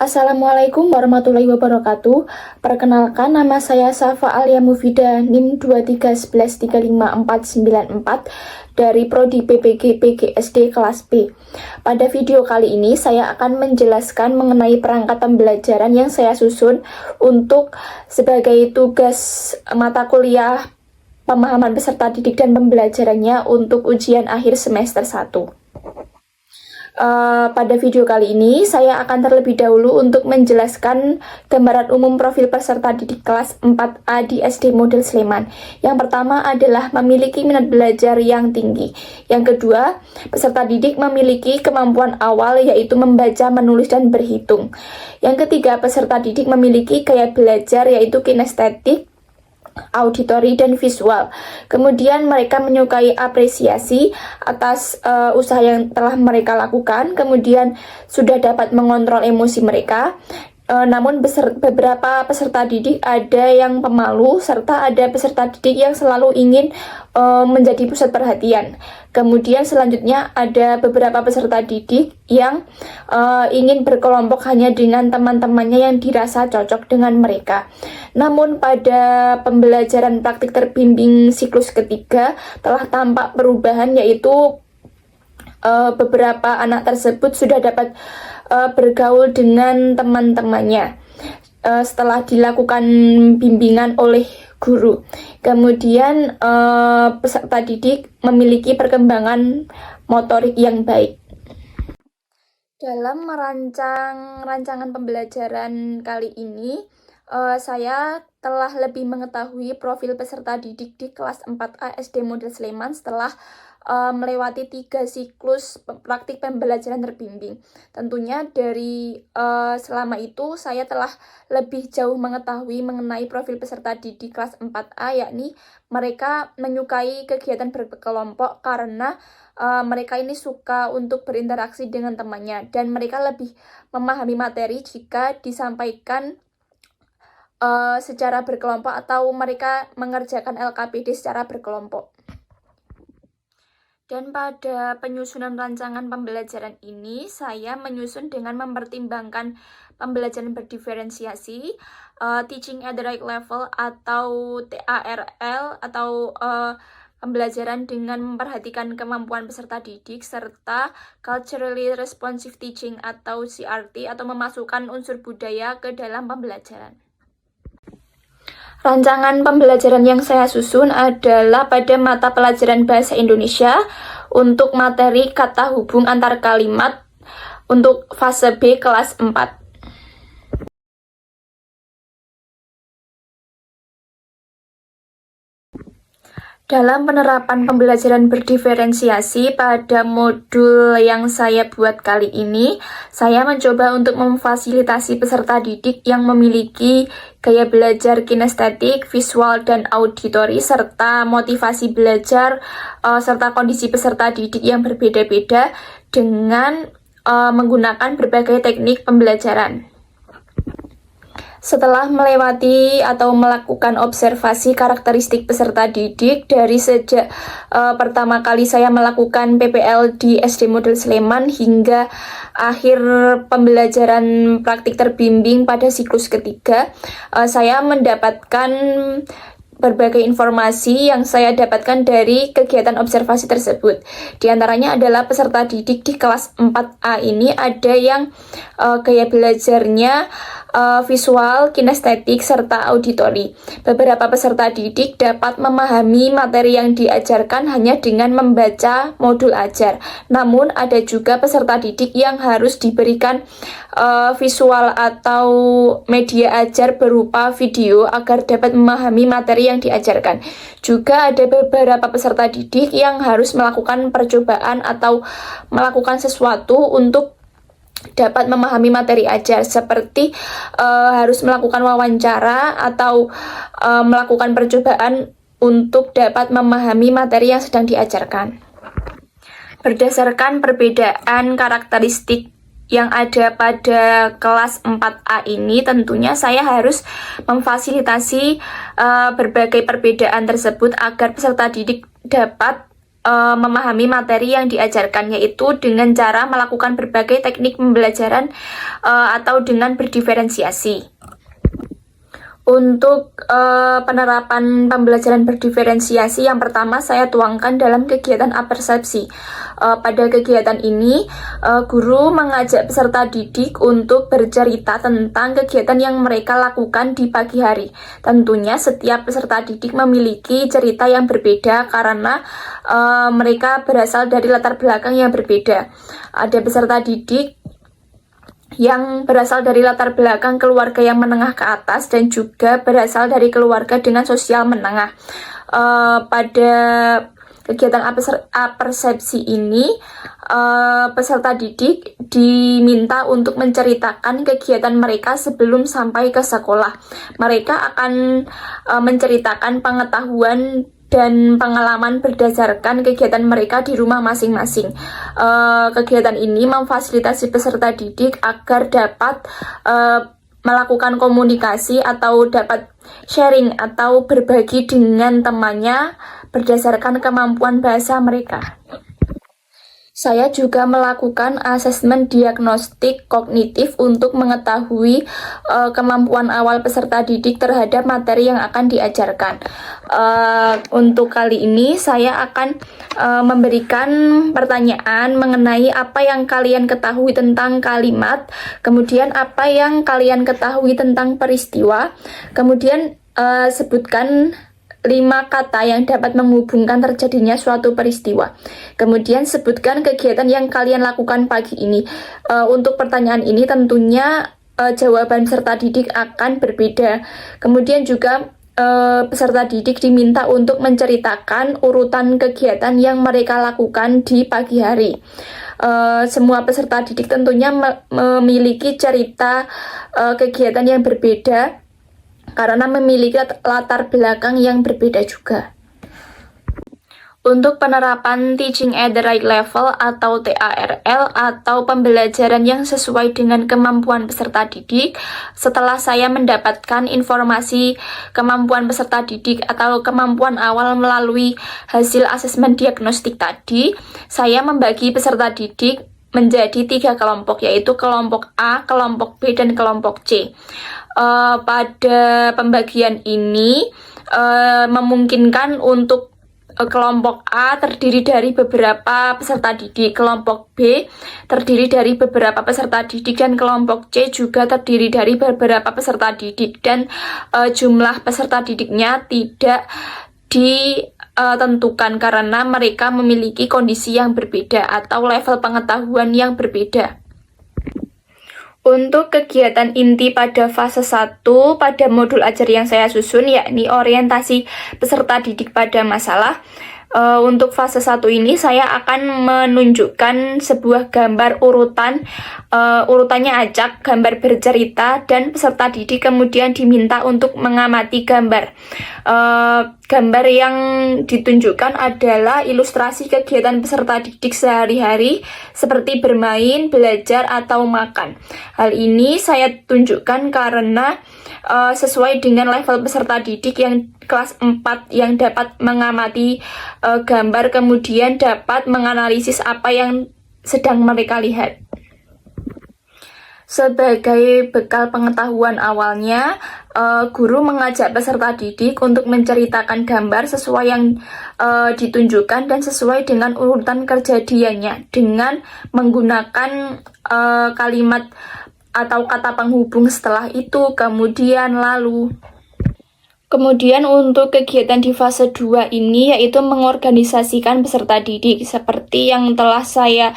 Assalamualaikum warahmatullahi wabarakatuh. Perkenalkan, nama saya Safa Alia Mufida, NIM 2311354994 dari Prodi PPG PGSD kelas B. Pada video kali ini saya akan menjelaskan mengenai perangkat pembelajaran yang saya susun untuk sebagai tugas mata kuliah pemahaman peserta didik dan pembelajarannya untuk ujian akhir semester 1. Pada video kali ini, saya akan terlebih dahulu untuk menjelaskan gambaran umum profil peserta didik kelas 4A di SD Model Sleman. Yang pertama adalah memiliki minat belajar yang tinggi. Yang kedua, peserta didik memiliki kemampuan awal yaitu membaca, menulis, dan berhitung. Yang ketiga, peserta didik memiliki gaya belajar yaitu kinestetik, auditori, dan visual. Kemudian mereka menyukai apresiasi atas usaha yang telah mereka lakukan. Kemudian sudah dapat mengontrol emosi mereka. Namun beberapa peserta didik ada yang pemalu, serta ada peserta didik yang selalu ingin menjadi pusat perhatian. Kemudian selanjutnya ada beberapa peserta didik yang ingin berkelompok hanya dengan teman-temannya yang dirasa cocok dengan mereka. Namun pada pembelajaran praktik terbimbing siklus ketiga telah tampak perubahan, yaitu beberapa anak tersebut sudah dapat bergaul dengan teman-temannya setelah dilakukan bimbingan oleh guru. Kemudian peserta didik memiliki perkembangan motorik yang baik. Dalam merancang rancangan pembelajaran kali ini, saya telah lebih mengetahui profil peserta didik di kelas 4A SD Model Sleman setelah melewati 3 siklus praktik pembelajaran terbimbing. Tentunya dari selama itu saya telah lebih jauh mengetahui mengenai profil peserta didik kelas 4A, yakni mereka menyukai kegiatan berkelompok karena mereka ini suka untuk berinteraksi dengan temannya, dan mereka lebih memahami materi jika disampaikan secara berkelompok atau mereka mengerjakan LKPD secara berkelompok. Dan pada penyusunan rancangan pembelajaran ini, saya menyusun dengan mempertimbangkan pembelajaran berdiferensiasi, teaching at the right level atau TARL, atau pembelajaran dengan memperhatikan kemampuan peserta didik, serta culturally responsive teaching atau CRT, atau memasukkan unsur budaya ke dalam pembelajaran. Rancangan pembelajaran yang saya susun adalah pada mata pelajaran Bahasa Indonesia untuk materi kata hubung antar kalimat untuk fase B kelas 4. Dalam penerapan pembelajaran berdiferensiasi pada modul yang saya buat kali ini, saya mencoba untuk memfasilitasi peserta didik yang memiliki gaya belajar kinestetik, visual, dan auditori, serta motivasi belajar, serta kondisi peserta didik yang berbeda-beda dengan menggunakan berbagai teknik pembelajaran. Setelah melewati atau melakukan observasi karakteristik peserta didik dari sejak pertama kali saya melakukan PPL di SD Model Sleman hingga akhir pembelajaran praktik terbimbing pada siklus ketiga, saya mendapatkan berbagai informasi yang saya dapatkan dari kegiatan observasi tersebut. Di antaranya adalah peserta didik di kelas 4A ini ada yang gaya belajarnya visual, kinestetik, serta auditori. Beberapa peserta didik dapat memahami materi yang diajarkan hanya dengan membaca modul ajar. Namun ada juga peserta didik yang harus diberikan visual atau media ajar berupa video agar dapat memahami materi yang diajarkan. Juga ada beberapa peserta didik yang harus melakukan percobaan atau melakukan sesuatu untuk dapat memahami materi ajar, seperti harus melakukan wawancara atau melakukan percobaan untuk dapat memahami materi yang sedang diajarkan. Berdasarkan perbedaan karakteristik yang ada pada kelas 4A ini, tentunya saya harus memfasilitasi berbagai perbedaan tersebut agar peserta didik dapat memahami materi yang diajarkan, yaitu dengan cara melakukan berbagai teknik pembelajaran atau dengan berdiferensiasi. Untuk penerapan pembelajaran berdiferensiasi, yang pertama saya tuangkan dalam kegiatan apersepsi. Pada kegiatan ini, guru mengajak peserta didik untuk bercerita tentang kegiatan yang mereka lakukan di pagi hari. Tentunya setiap peserta didik memiliki cerita yang berbeda karena mereka berasal dari latar belakang yang berbeda. Ada peserta didik yang berasal dari latar belakang keluarga yang menengah ke atas dan juga berasal dari keluarga dengan sosial menengah. Pada kegiatan apersepsi ini, peserta didik diminta untuk menceritakan kegiatan mereka sebelum sampai ke sekolah. Mereka akan menceritakan pengetahuan dan pengalaman berdasarkan kegiatan mereka di rumah masing-masing. Kegiatan ini memfasilitasi peserta didik agar dapat melakukan komunikasi atau dapat sharing atau berbagi dengan temannya berdasarkan kemampuan bahasa mereka. Saya juga melakukan asesmen diagnostik kognitif untuk mengetahui kemampuan awal peserta didik terhadap materi yang akan diajarkan. Untuk kali ini saya akan memberikan pertanyaan mengenai apa yang kalian ketahui tentang kalimat, kemudian apa yang kalian ketahui tentang peristiwa, kemudian sebutkan 5 kata yang dapat menghubungkan terjadinya suatu peristiwa. Kemudian sebutkan kegiatan yang kalian lakukan pagi ini. Untuk pertanyaan ini tentunya jawaban peserta didik akan berbeda. Kemudian juga peserta didik diminta untuk menceritakan urutan kegiatan yang mereka lakukan di pagi hari. Semua peserta didik tentunya memiliki cerita kegiatan yang berbeda karena memiliki latar belakang yang berbeda juga. Untuk penerapan Teaching at the Right Level atau TARL atau pembelajaran yang sesuai dengan kemampuan peserta didik, setelah saya mendapatkan informasi kemampuan peserta didik atau kemampuan awal melalui hasil asesmen diagnostik tadi, saya membagi peserta didik menjadi 3 kelompok, yaitu kelompok A, kelompok B, dan kelompok C. Pada pembagian ini memungkinkan untuk kelompok A terdiri dari beberapa peserta didik, kelompok B terdiri dari beberapa peserta didik, dan kelompok C juga terdiri dari beberapa peserta didik, dan jumlah peserta didiknya tidak ditentukan karena mereka memiliki kondisi yang berbeda atau level pengetahuan yang berbeda. Untuk kegiatan inti pada fase 1 pada modul ajar yang saya susun, yakni orientasi peserta didik pada masalah, untuk fase 1 ini saya akan menunjukkan sebuah gambar urutannya acak, gambar bercerita, dan peserta didik kemudian diminta untuk mengamati gambar. Gambar yang ditunjukkan adalah ilustrasi kegiatan peserta didik sehari-hari seperti bermain, belajar, atau makan. Hal ini saya tunjukkan karena sesuai dengan level peserta didik yang kelas 4 yang dapat mengamati gambar kemudian dapat menganalisis apa yang sedang mereka lihat. Sebagai bekal pengetahuan awalnya, guru mengajak peserta didik untuk menceritakan gambar sesuai yang ditunjukkan dan sesuai dengan urutan kejadiannya dengan menggunakan kalimat atau kata penghubung setelah itu, kemudian, lalu. Kemudian untuk kegiatan di fase 2 ini yaitu mengorganisasikan peserta didik. Seperti yang telah saya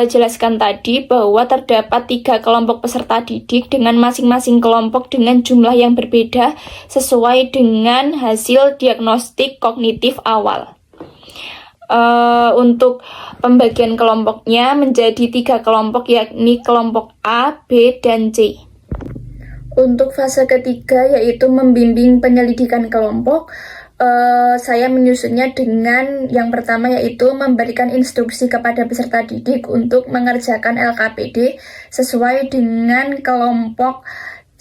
jelaskan tadi bahwa terdapat 3 kelompok peserta didik dengan masing-masing kelompok dengan jumlah yang berbeda sesuai dengan hasil diagnostik kognitif awal. Untuk pembagian kelompoknya menjadi 3 kelompok, yakni kelompok A, B, dan C. Untuk fase ketiga yaitu membimbing penyelidikan kelompok, saya menyusunnya dengan yang pertama yaitu memberikan instruksi kepada peserta didik untuk mengerjakan LKPD sesuai dengan kelompok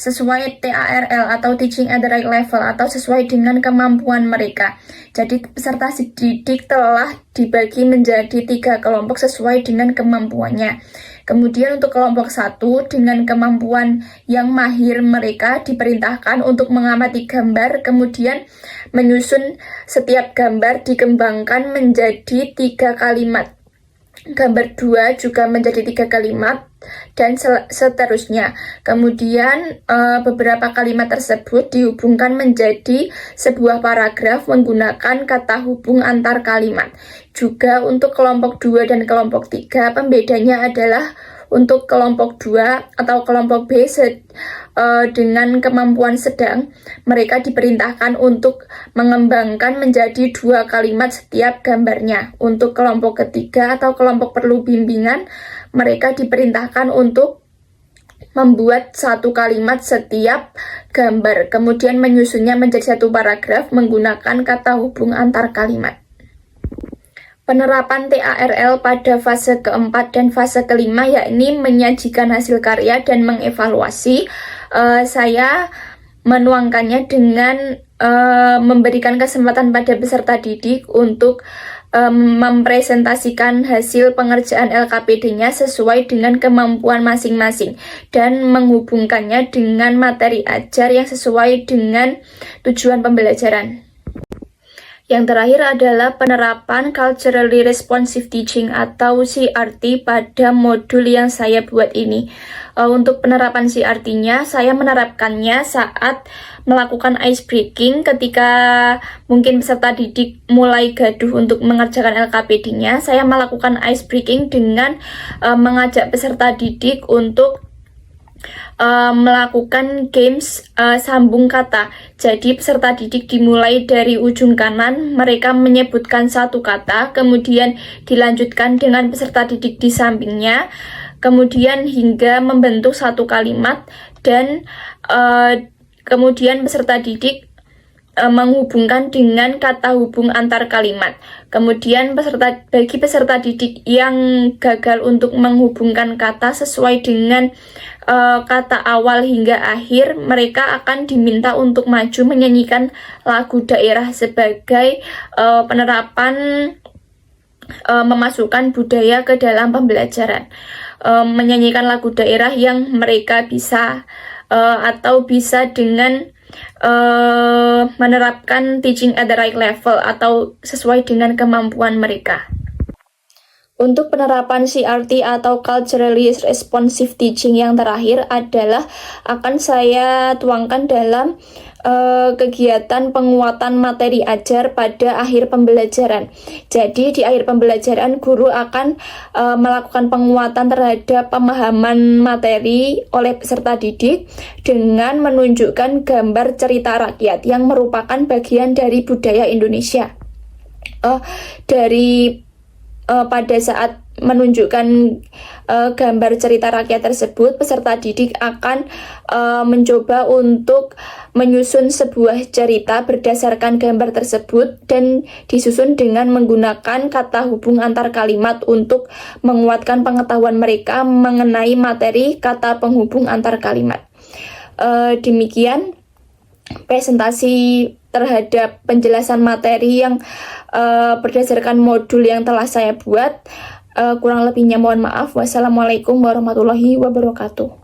sesuai TARL atau Teaching at the Right Level atau sesuai dengan kemampuan mereka. Jadi peserta didik telah dibagi menjadi 3 kelompok sesuai dengan kemampuannya. Kemudian untuk kelompok 1 dengan kemampuan yang mahir mereka diperintahkan untuk mengamati gambar, kemudian menyusun setiap gambar dikembangkan menjadi 3 kalimat. Gambar 2 juga menjadi 3 kalimat dan seterusnya. Kemudian beberapa kalimat tersebut dihubungkan menjadi sebuah paragraf menggunakan kata hubung antar kalimat. Juga untuk kelompok 2 dan kelompok 3 pembedanya adalah untuk kelompok 2 atau kelompok B dengan kemampuan sedang, mereka diperintahkan untuk mengembangkan menjadi 2 kalimat setiap gambarnya. Untuk kelompok ketiga atau kelompok perlu bimbingan, mereka diperintahkan untuk membuat 1 kalimat setiap gambar, kemudian menyusunnya menjadi 1 paragraf menggunakan kata hubung antar kalimat. Penerapan TARL pada fase keempat dan fase kelima yakni menyajikan hasil karya dan mengevaluasi. Saya menuangkannya dengan memberikan kesempatan pada peserta didik untuk mempresentasikan hasil pengerjaan LKPD-nya sesuai dengan kemampuan masing-masing dan menghubungkannya dengan materi ajar yang sesuai dengan tujuan pembelajaran. Yang terakhir adalah penerapan Culturally Responsive Teaching atau CRT pada modul yang saya buat ini. Untuk penerapan CRT-nya, saya menerapkannya saat melakukan ice breaking ketika mungkin peserta didik mulai gaduh untuk mengerjakan LKPD-nya. Saya melakukan ice breaking dengan mengajak peserta didik untuk melakukan games sambung kata. Jadi peserta didik dimulai dari ujung kanan, mereka menyebutkan 1 kata, kemudian dilanjutkan dengan peserta didik di sampingnya, kemudian hingga membentuk 1 kalimat dan kemudian peserta didik menghubungkan dengan kata hubung antar kalimat. Kemudian bagi peserta didik yang gagal untuk menghubungkan kata sesuai dengan kata awal hingga akhir, mereka akan diminta untuk maju menyanyikan lagu daerah sebagai penerapan memasukkan budaya ke dalam pembelajaran. Menyanyikan lagu daerah yang mereka bisa atau bisa dengan menerapkan teaching at the right level atau sesuai dengan kemampuan mereka. Untuk penerapan CRT atau Culturally Responsive Teaching yang terakhir adalah akan saya tuangkan dalam kegiatan penguatan materi ajar pada akhir pembelajaran. Jadi di akhir pembelajaran guru akan melakukan penguatan terhadap pemahaman materi oleh peserta didik dengan menunjukkan gambar cerita rakyat yang merupakan bagian dari budaya Indonesia. Pada saat menunjukkan gambar cerita rakyat tersebut, peserta didik akan mencoba untuk menyusun sebuah cerita berdasarkan gambar tersebut dan disusun dengan menggunakan kata hubung antar kalimat untuk menguatkan pengetahuan mereka mengenai materi kata penghubung antar kalimat. Demikian presentasi terhadap penjelasan materi yang berdasarkan modul yang telah saya buat. Kurang lebihnya mohon maaf. Wassalamualaikum warahmatullahi wabarakatuh.